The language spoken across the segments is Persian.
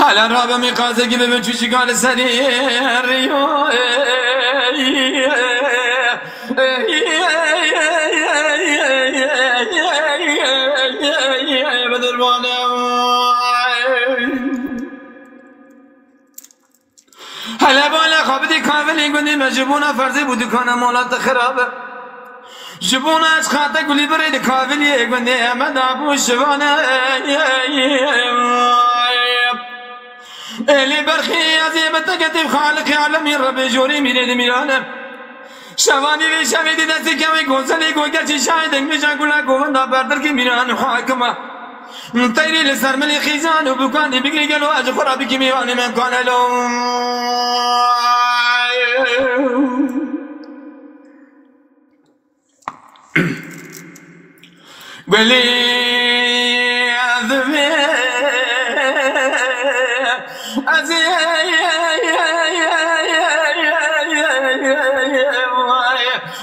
حالا را به میقازه که به چوچگان سری ریو حالا بالا خوابدی کاملی گوندی مجبونه فرزی بودی کنه مولات خرابه جبونه از خاطه گلی برید کاملی گوندی احمد ابو شبانه الی برخی عظیمت کتب خالق عالمی رب جوری میرد میرانه شوانی ری شویدی دستی کمی گوزلی گوگچی شایدنگ میشن گولا گووندا بردر کی میران حاکمه تیری لسر ملی خیزان و بکانی بگری گلو از خرابی کی میوانی من کانلو بلی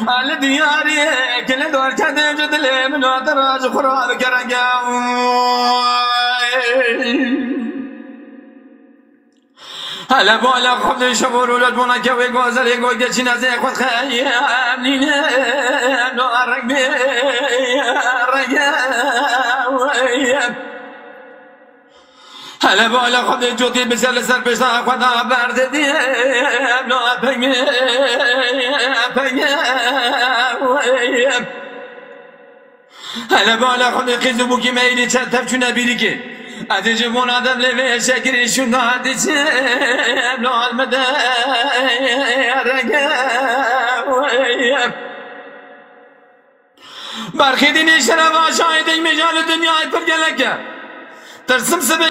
آل دیاری کل دور کده جدلی منو دراج خراب کرنگم حالا بالا خود شبور ولد بنا که وی گوزلی گوگه چی نزی خود خیلی نینه نو رنگ حالا بالا خود جوتی بسر سر پیشتا خدا برده دیم نو حالا بالا خود قیزو بوکی میلی چند تب چونه بیری که ادی جبون آدم لیوه شکری شونده هدی چه نو المده برخی دینی شرف آشای دیگ میجال دنیای پر گلکه ترسم سبه